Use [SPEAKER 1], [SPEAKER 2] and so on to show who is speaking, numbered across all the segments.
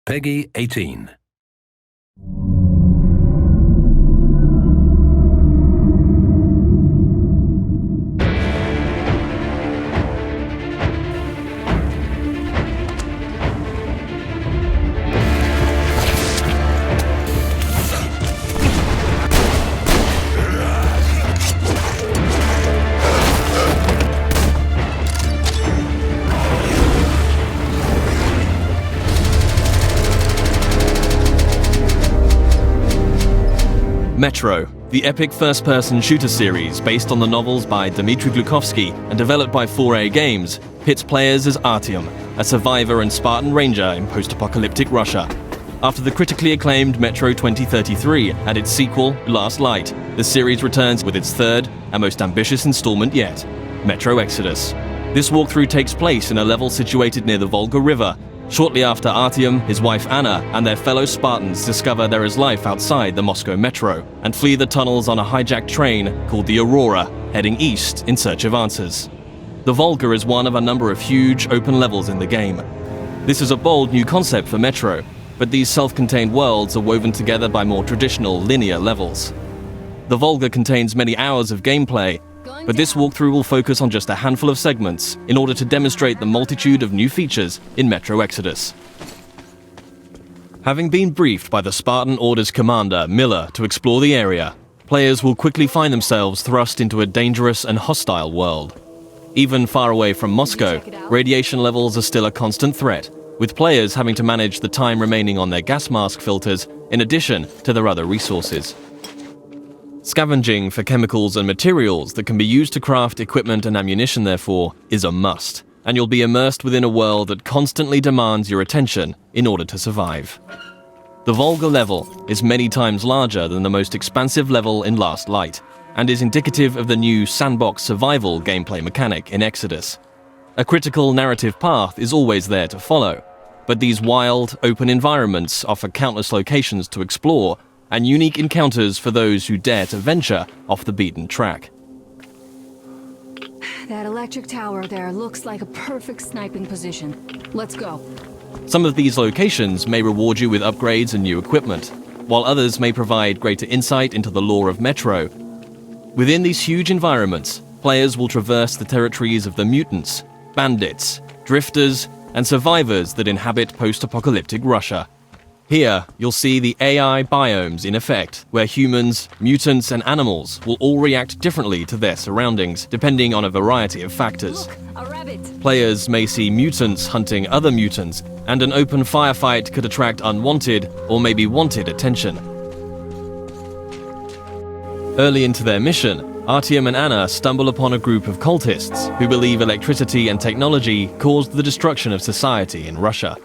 [SPEAKER 1] Peggy 18.
[SPEAKER 2] Metro, the epic first-person shooter series based on the novels by Dmitry Glukhovsky and developed by 4A Games, pits players as Artyom, a survivor and Spartan ranger in post-apocalyptic Russia. After the critically acclaimed Metro 2033 and its sequel, Last Light, the series returns with its third and most ambitious installment yet, Metro Exodus. This walkthrough takes place in a level situated near the Volga River, shortly after Artyom, his wife Anna, and their fellow Spartans discover there is life outside the Moscow metro and flee the tunnels on a hijacked train called the Aurora, heading east in search of answers. The Volga is one of a number of huge open levels in the game. This is a bold new concept for Metro, but these self-contained worlds are woven together by more traditional linear levels. The Volga contains many hours of gameplay, but this walkthrough will focus on just a handful of segments in order to demonstrate the multitude of new features in Metro Exodus. Having been briefed by the Spartan Order's commander, Miller, to explore the area, players will quickly find themselves thrust into a dangerous and hostile world. Even far away from Moscow, radiation levels are still a constant threat, with players having to manage the time remaining on their gas mask filters in addition to their other resources. Scavenging for chemicals and materials that can be used to craft equipment and ammunition, therefore, is a must, and you'll be immersed within a world that constantly demands your attention in order to survive. The Volga level is many times larger than the most expansive level in Last Light, and is indicative of the new sandbox survival gameplay mechanic in Exodus. A critical narrative path is always there to follow, but these wild, open environments offer countless locations to explore and unique encounters for those who dare to venture off the beaten track.
[SPEAKER 3] That electric tower there looks like a perfect sniping position. Let's go.
[SPEAKER 2] Some of these locations may reward you with upgrades and new equipment, while others may provide greater insight into the lore of Metro. Within these huge environments, players will traverse the territories of the mutants, bandits, drifters, and survivors that inhabit post-apocalyptic Russia. Here, you'll see the AI biomes in effect, where humans, mutants, and animals will all react differently to their surroundings, depending on a variety of factors.
[SPEAKER 3] Look, a rabbit.
[SPEAKER 2] Players may see mutants hunting other mutants, and an open firefight could attract unwanted or maybe wanted attention. Early into their mission, Artyom and Anna stumble upon a group of cultists who believe electricity and technology caused the destruction of society in Russia.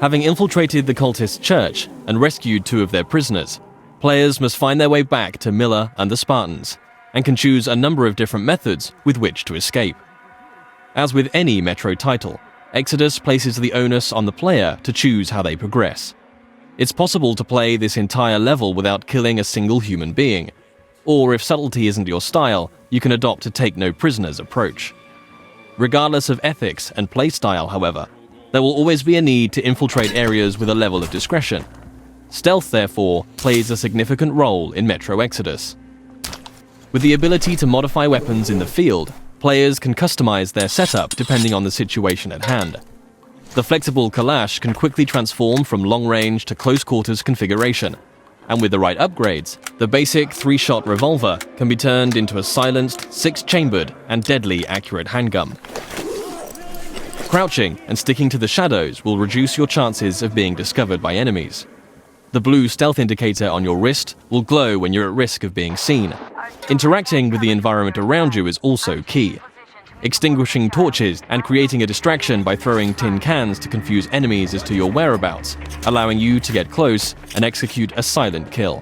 [SPEAKER 2] Having infiltrated the cultist church and rescued 2 of their prisoners, players must find their way back to Miller and the Spartans, and can choose a number of different methods with which to escape. As with any Metro title, Exodus places the onus on the player to choose how they progress. It's possible to play this entire level without killing a single human being, or if subtlety isn't your style, you can adopt a take-no-prisoners approach. Regardless of ethics and playstyle, however, there will always be a need to infiltrate areas with a level of discretion. Stealth, therefore, plays a significant role in Metro Exodus. With the ability to modify weapons in the field, players can customize their setup depending on the situation at hand. The flexible Kalash can quickly transform from long-range to close-quarters configuration, and with the right upgrades, the basic 3-shot revolver can be turned into a silenced, 6-chambered, and deadly accurate handgun. Crouching and sticking to the shadows will reduce your chances of being discovered by enemies. The blue stealth indicator on your wrist will glow when you're at risk of being seen. Interacting with the environment around you is also key. Extinguishing torches and creating a distraction by throwing tin cans to confuse enemies as to your whereabouts, allowing you to get close and execute a silent kill.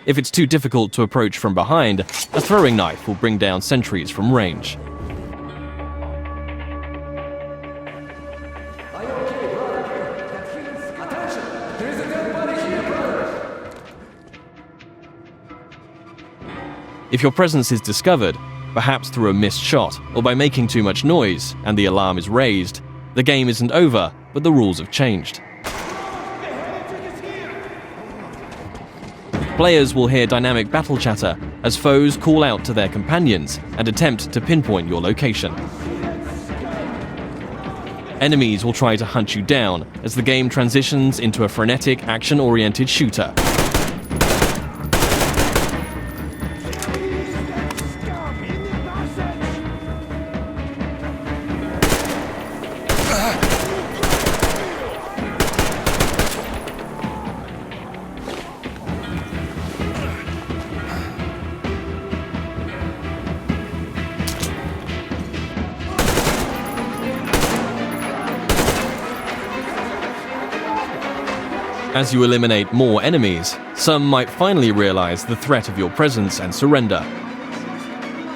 [SPEAKER 2] If it's too difficult to approach from behind, a throwing knife will bring down sentries from range. If your presence is discovered, perhaps through a missed shot or by making too much noise and the alarm is raised, the game isn't over, but the rules have changed. Players will hear dynamic battle chatter as foes call out to their companions and attempt to pinpoint your location. Enemies will try to hunt you down as the game transitions into a frenetic, action-oriented shooter. As you eliminate more enemies, some might finally realize the threat of your presence and surrender,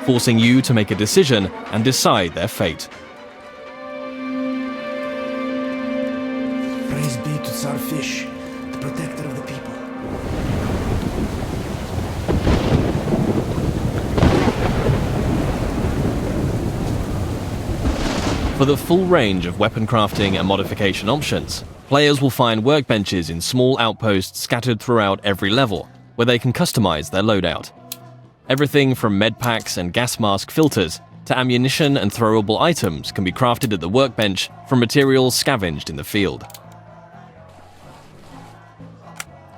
[SPEAKER 2] forcing you to make a decision and decide their fate.
[SPEAKER 1] Praise be to Tsar Fish, the protector of the people.
[SPEAKER 2] For the full range of weapon crafting and modification options, players will find workbenches in small outposts scattered throughout every level, where they can customize their loadout. Everything from medpacks and gas mask filters to ammunition and throwable items can be crafted at the workbench from materials scavenged in the field.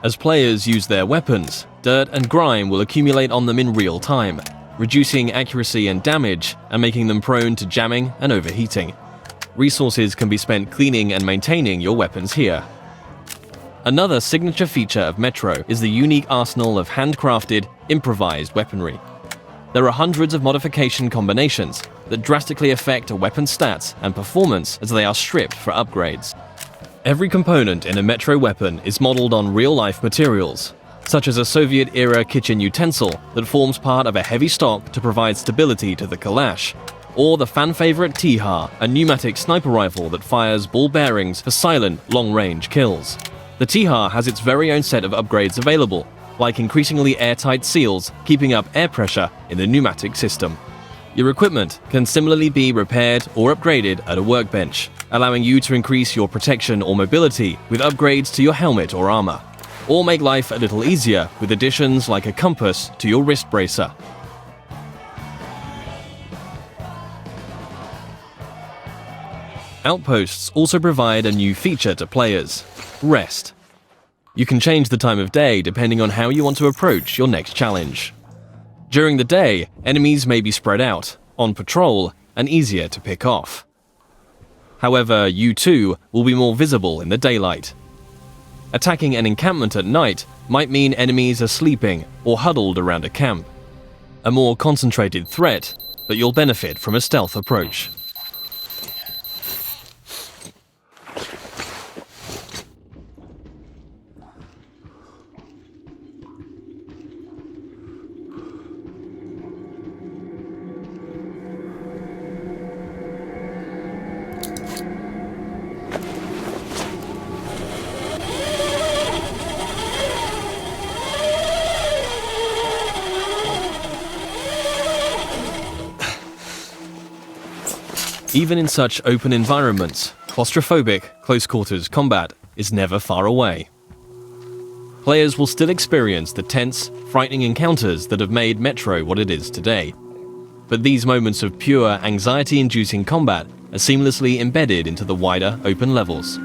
[SPEAKER 2] As players use their weapons, dirt and grime will accumulate on them in real time, reducing accuracy and damage and making them prone to jamming and overheating. Resources can be spent cleaning and maintaining your weapons here. Another signature feature of Metro is the unique arsenal of handcrafted, improvised weaponry. There are hundreds of modification combinations that drastically affect a weapon's stats and performance as they are stripped for upgrades. Every component in a Metro weapon is modeled on real-life materials, such as a Soviet-era kitchen utensil that forms part of a heavy stock to provide stability to the Kalash, or the fan-favorite T-HAR, a pneumatic sniper rifle that fires ball bearings for silent, long-range kills. The T-HAR has its very own set of upgrades available, like increasingly airtight seals keeping up air pressure in the pneumatic system. Your equipment can similarly be repaired or upgraded at a workbench, allowing you to increase your protection or mobility with upgrades to your helmet or armor, or make life a little easier with additions like a compass to your wrist bracer. Outposts also provide a new feature to players: rest. You can change the time of day depending on how you want to approach your next challenge. During the day, enemies may be spread out, on patrol, and easier to pick off. However, you too will be more visible in the daylight. Attacking an encampment at night might mean enemies are sleeping or huddled around a camp. A more concentrated threat, but you'll benefit from a stealth approach. Even in such open environments, claustrophobic, close-quarters combat is never far away. Players will still experience the tense, frightening encounters that have made Metro what it is today. But these moments of pure, anxiety-inducing combat are seamlessly embedded into the wider, open levels.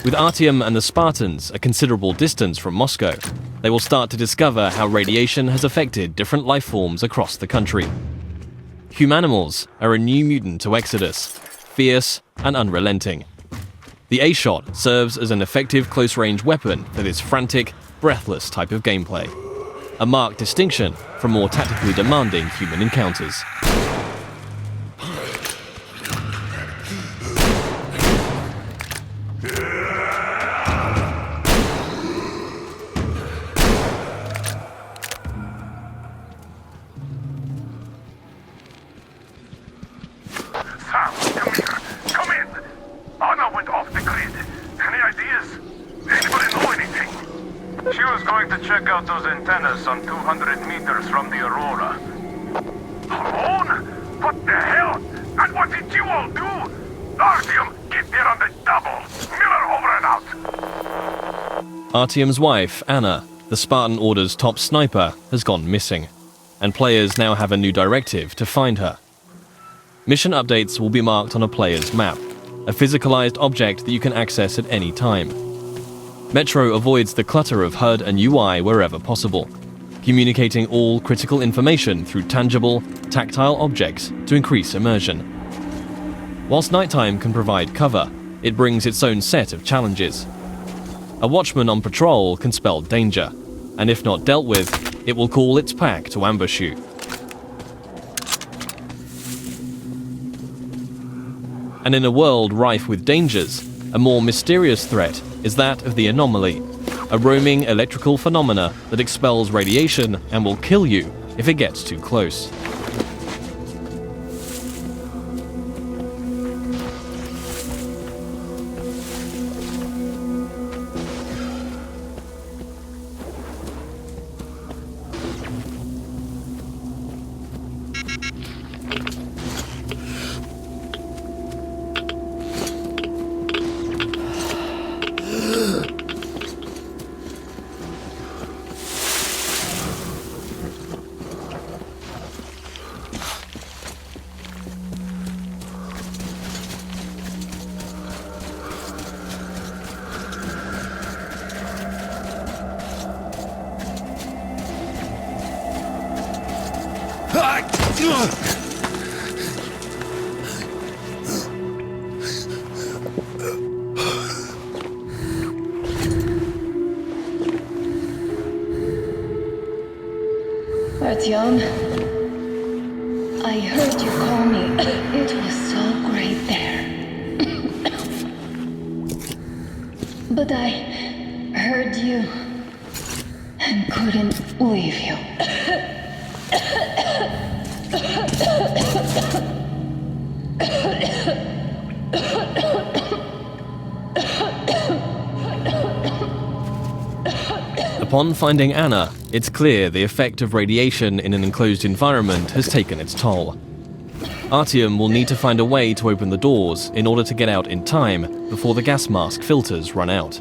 [SPEAKER 2] With Artyom and the Spartans a considerable distance from Moscow, they will start to discover how radiation has affected different life forms across the country. Humanimals are a new mutant to Exodus, fierce and unrelenting. The A-Shot serves as an effective close-range weapon for this frantic, breathless type of gameplay, a marked distinction from more tactically demanding human encounters.
[SPEAKER 4] She was going to check out those antennas some 200 meters from the Aurora. Alone? What the hell? And what did you all do? Artyom, get there on the double. Miller over and out.
[SPEAKER 2] Artyom's wife, Anna, the Spartan Order's top sniper, has gone missing, and players now have a new directive to find her. Mission updates will be marked on a player's map, a physicalized object that you can access at any time. Metro avoids the clutter of HUD and UI wherever possible, communicating all critical information through tangible, tactile objects to increase immersion. Whilst nighttime can provide cover, it brings its own set of challenges. A watchman on patrol can spell danger, and if not dealt with, it will call its pack to ambush you. And in a world rife with dangers, a more mysterious threat is that of the anomaly, a roaming electrical phenomena that expels radiation and will kill you if it gets too close.
[SPEAKER 5] Artyom, I heard you call me. It was so great there. But I heard you and couldn't leave you.
[SPEAKER 2] Upon finding Anna, it's clear the effect of radiation in an enclosed environment has taken its toll. Artyom will need to find a way to open the doors in order to get out in time before the gas mask filters run out.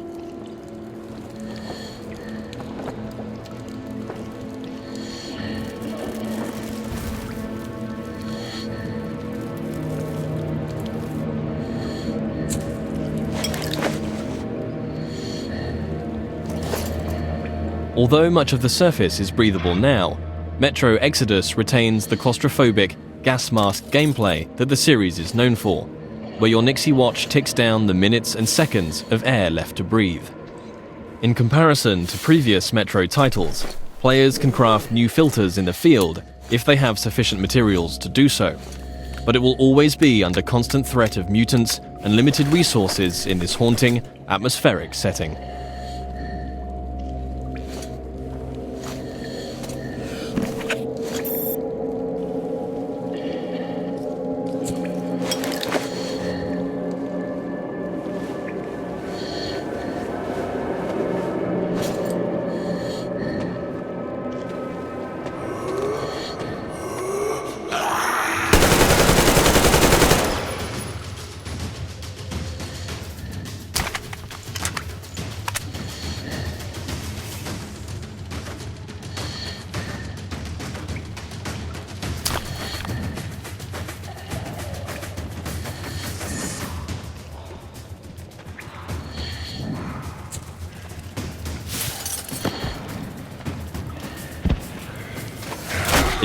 [SPEAKER 2] Although much of the surface is breathable now, Metro Exodus retains the claustrophobic, gas mask gameplay that the series is known for, where your Nixie watch ticks down the minutes and seconds of air left to breathe. In comparison to previous Metro titles, players can craft new filters in the field if they have sufficient materials to do so, but it will always be under constant threat of mutants and limited resources in this haunting, atmospheric setting.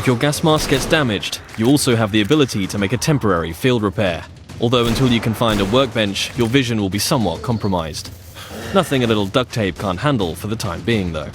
[SPEAKER 2] If your gas mask gets damaged, you also have the ability to make a temporary field repair, although until you can find a workbench, your vision will be somewhat compromised. Nothing a little duct tape can't handle for the time being, though.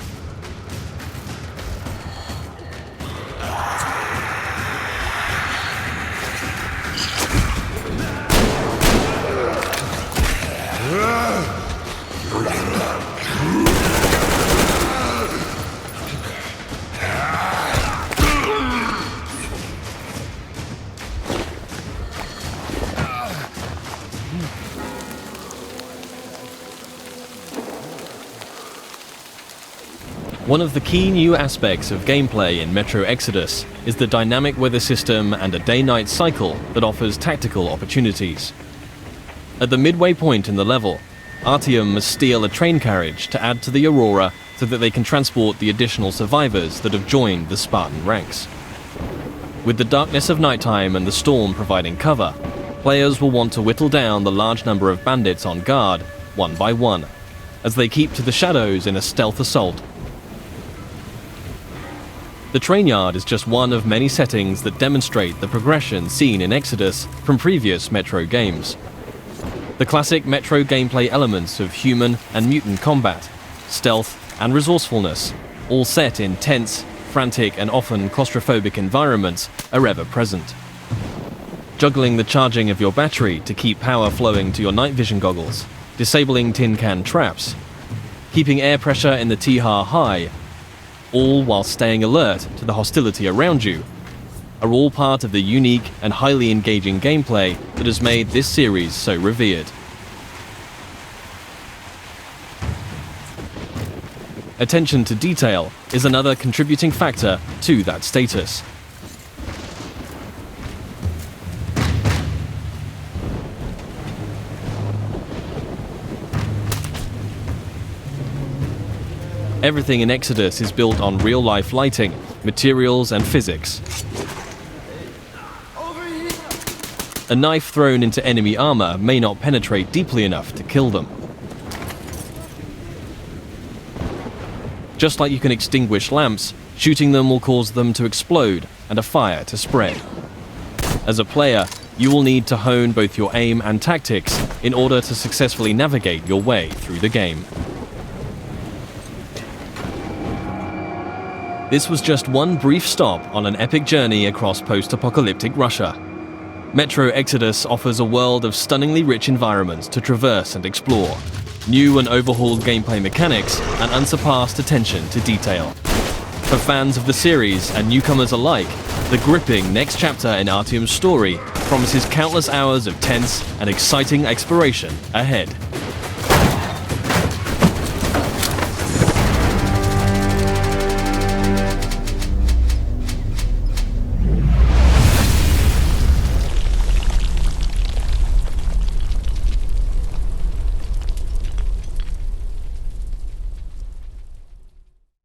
[SPEAKER 2] One of the key new aspects of gameplay in Metro Exodus is the dynamic weather system and a day-night cycle that offers tactical opportunities. At the midway point in the level, Artyom must steal a train carriage to add to the Aurora so that they can transport the additional survivors that have joined the Spartan ranks. With the darkness of nighttime and the storm providing cover, players will want to whittle down the large number of bandits on guard, one by one, as they keep to the shadows in a stealth assault. The train yard is just one of many settings that demonstrate the progression seen in Exodus from previous Metro games. The classic Metro gameplay elements of human and mutant combat, stealth, and resourcefulness, all set in tense, frantic, and often claustrophobic environments, are ever present. Juggling the charging of your battery to keep power flowing to your night vision goggles, disabling tin can traps, keeping air pressure in the T-HAR high, all while staying alert to the hostility around you, are all part of the unique and highly engaging gameplay that has made this series so revered. Attention to detail is another contributing factor to that status. Everything in Exodus is built on real-life lighting, materials, and physics. A knife thrown into enemy armor may not penetrate deeply enough to kill them. Just like you can extinguish lamps, shooting them will cause them to explode and a fire to spread. As a player, you will need to hone both your aim and tactics in order to successfully navigate your way through the game. This was just one brief stop on an epic journey across post-apocalyptic Russia. Metro Exodus offers a world of stunningly rich environments to traverse and explore, new and overhauled gameplay mechanics, and unsurpassed attention to detail. For fans of the series and newcomers alike, the gripping next chapter in Artyom's story promises countless hours of tense and exciting exploration ahead.